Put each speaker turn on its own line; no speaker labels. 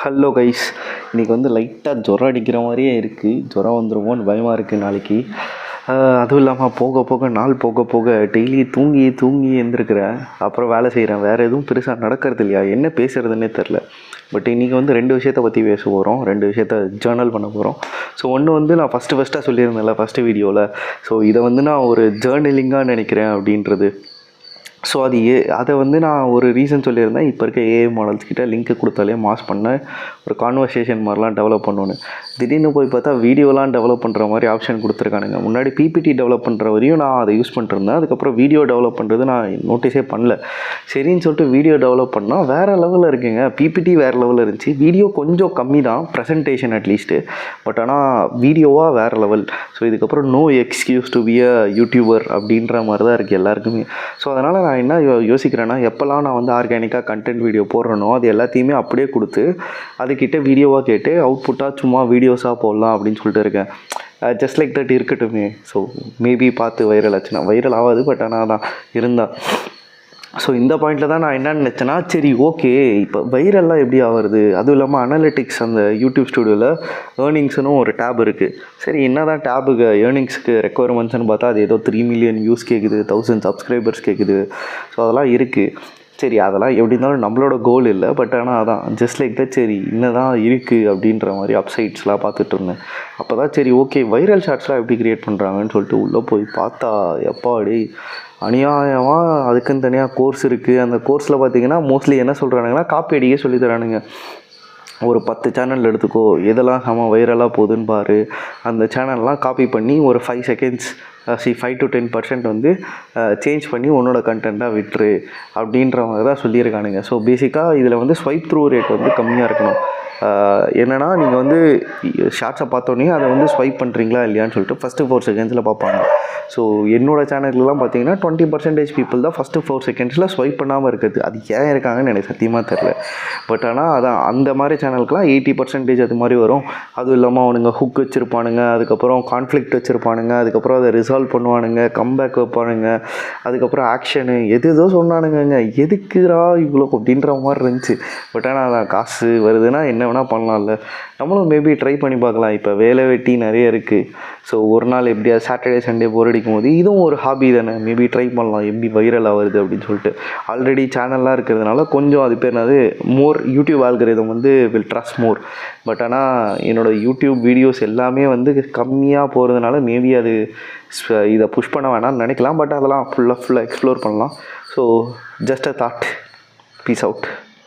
Hello guys, இன்றைக்கி வந்து லைட்டாக ஜுரம் அடிக்கிற மாதிரியே இருக்குது. ஜுரம் வந்துடுமோன்னு பயமாக இருக்குது நாளைக்கு. அதுவும் இல்லாமல் போக போக நாள் போக போக டெய்லி தூங்கி எழுந்திருக்கிறேன். அப்புறம் வேலை செய்கிறேன். வேறு எதுவும் பெருசாக நடக்கிறது இல்லையா, என்ன பேசுகிறதுனே தெரில. பட் இன்றைக்கி வந்து 2 விஷயத்தை பற்றி பேச போகிறோம். 2 விஷயத்த ஜேர்னல் பண்ண போகிறோம். ஸோ ஒன்று வந்து நான் ஃபஸ்ட்டாக சொல்லியிருந்தேன்ல ஃபஸ்ட்டு வீடியோவில். ஸோ இதை வந்து நான் ஒரு ஜேர்னலிங்காக நினைக்கிறேன் அப்படின்றது. ஸோ அதை வந்து நான் ஒரு ரீசன் சொல்லியிருந்தேன். இப்போ இருக்க ஏஐ மாடல்ஸ் கிட்ட லிங்க் கொடுத்தாலே மாஸ் பண்ண ஒரு கான்வர்சேஷன் மாதிரிலாம் டெவலப் பண்ணணும். திடீர்னு போய் பார்த்தா வீடியோலாம் டெவலப் பண்ணுற மாதிரி ஆப்ஷன் கொடுத்துருக்கானுங்க. முன்னாடி பிபிடி டெவலப் பண்ணுற வரையும் நான் அதை யூஸ் பண்ணிருந்தேன். அதுக்கப்புறம் வீடியோ டெவலப் பண்ணுறது நான் நோட்டீஸே பண்ணல. சரின்னு சொல்லிட்டு வீடியோ டெவலப் பண்ணால் வேறு லெவலில் இருக்குங்க. பிபிடி வேறு லெவலில் இருந்துச்சு. வீடியோ கொஞ்சம் கம்மி தான், ப்ரெசன்டேஷன் அட்லீஸ்ட்டு. பட் ஆனால் வீடியோவாக வேறு லெவல். ஸோ இதுக்கப்புறம் no excuse to be a YouTuber அப்படின்ற மாதிரி தான் இருக்குது எல்லாருக்குமே. ஸோ அதனால் நான் என்ன யோசிக்கிறேன்னா, எப்போல்லாம் நான் வந்து ஆர்கானிக்காக கண்டென்ட் வீடியோ போடுறேனோ அது எல்லாத்தையுமே அப்படியே கொடுத்து அதுக்கிட்ட வீடியோவாக கேட்டு அவுட்புட்டாக சும்மா வீடியோஸாக போடலாம் அப்படின்னு சொல்லிட்டு இருக்கேன். ஜஸ்ட் லைக் தட் இருக்கட்டுமே. ஸோ மேபி பார்த்து வைரல் ஆச்சுன்னா, வைரல் ஆகாது பட் ஆனால் தான் இருந்தால். ஸோ இந்த பாயிண்டில் தான் நான் என்ன நினச்சேன்னா, சரி ஓகே, இப்போ வைரல்லாம் எப்படி ஆகுறது, அதுவும் இல்லாமல் அனலிட்டிக்ஸ் அந்த யூடியூப் ஸ்டுடியோவில் ஏர்னிங்ஸ்னு ஒரு டேப் இருக்குது. சரி என்ன தான் டேபுக்கு ஏர்னிங்ஸுக்கு ரெக்குவயர்மெண்ட்ஸ்னு பார்த்தா அது ஏதோ 3 மில்லியன் வியூஸ் கேட்குது, 1000 சப்ஸ்கிரைபர்ஸ் கேட்குது. ஸோ அதெல்லாம் இருக்குது. சரி அதெல்லாம் எப்படி இருந்தாலும் நம்மளோட கோல் இல்லை. பட் ஆனால் அதான் ஜஸ்ட் லைக் தான் சரி இன்னும் தான் இருக்குது அப்படின்ற மாதிரி அப்சைட்ஸ்லாம் பார்த்துட்டு இருந்தேன். அப்போ தான் சரி ஓகே வைரல் ஷார்ட்ஸ்லாம் எப்படி க்ரியேட் பண்ணுறாங்கன்னு சொல்லிட்டு உள்ளே போய் பார்த்தா எப்பாடி அநியாயமாக அதுக்குன்னு தனியாக கோர்ஸ் இருக்குது. அந்த கோர்ஸில் பார்த்திங்கன்னா மோஸ்ட்லி என்ன சொல்கிறானுங்கன்னா காப்பி அடிக்க சொல்லி தரானுங்க. ஒரு 10 சேனல் எடுத்துக்கோ, எதெல்லாம் வைரலாக போகுதுன்னு பாரு, அந்த சேனல்லாம் காப்பி பண்ணி ஒரு 5 செகண்ட்ஸ் 5 to 10% வந்து சேஞ்ச் பண்ணி உன்னோட கண்டென்ட்டாக விட்டுரு அப்படின்ற மாதிரி தான் சொல்லியிருக்கானுங்க. ஸோ பேசிக்காக இதில் வந்து ஸ்வைப் த்ரூ ரேட் வந்து கம்மியாக இருக்கணும். என்னென்னா நீங்கள் வந்து ஷார்ட்ஸை பார்த்தோன்னே அதை வந்து ஸ்வைப் பண்ணுறீங்களா இல்லையான்னு சொல்லிட்டு ஃபஸ்ட்டு 4 செகண்ட்ஸில் பார்ப்பாங்க. ஸோ என்னோடய சேனல்லாம் பார்த்தீங்கன்னா 20% பீப்புள் தான் ஃபஸ்ட்டு 4 செகண்ட்ஸில் ஸ்வைப் பண்ணாமல் இருக்குது. அது ஏன் இருக்காங்கன்னு எனக்கு சத்தியமாக தெரில. பட் ஆனால் அதான் அந்த மாதிரி சேனலுக்குலாம் 80% அது மாதிரி வரும். அதுவும் இல்லாமல் அவனுங்க ஹுக் வச்சுருப்பானுங்க, அதுக்கப்புறம் கான்ஃப்ளிக்ட் வச்சுருப்பானுங்க, அதுக்கப்புறம் அதை ரிசால்வ் பண்ணுவானுங்க, கம்பேக் வைப்பானுங்க, அதுக்கப்புறம் ஆக்ஷனு எதோ சொன்னானுங்க. எதுக்குறா இவ்வளோ அப்படின்ற மாதிரி இருந்துச்சு. பட் ஆனால் அதான் காசு வருதுன்னா என்ன வேணால் பண்ணலாம்ல. நம்மளும் மேபி ட்ரை பண்ணி பார்க்கலாம். இப்போ வேலை வெட்டி நிறைய இருக்குது. ஸோ ஒரு நாள் எப்படியா சாட்டர்டே சண்டே போர் அடிக்கும் போது இதுவும் ஒரு ஹாபி தானே, மேபி ட்ரை பண்ணலாம் எப்படி வைரல் ஆகுது அப்படின்னு சொல்லிட்டு. ஆல்ரெடி சேனல்லாம் இருக்கிறதுனால கொஞ்சம் அது பேர் என்னது மோர் யூடியூப் ஆல்கரிதம் வந்து வில் ட்ரஸ்ட் மோர். பட் ஆனால் என்னோடய யூடியூப் வீடியோஸ் எல்லாமே வந்து கம்மியாக போகிறதுனால மேபி அது இதை புஷ் பண்ண வேணாம்னு நினைக்கலாம். பட் அதெல்லாம் ஃபுல்லாக எக்ஸ்ப்ளோர் பண்ணலாம். So just a thought. Peace out.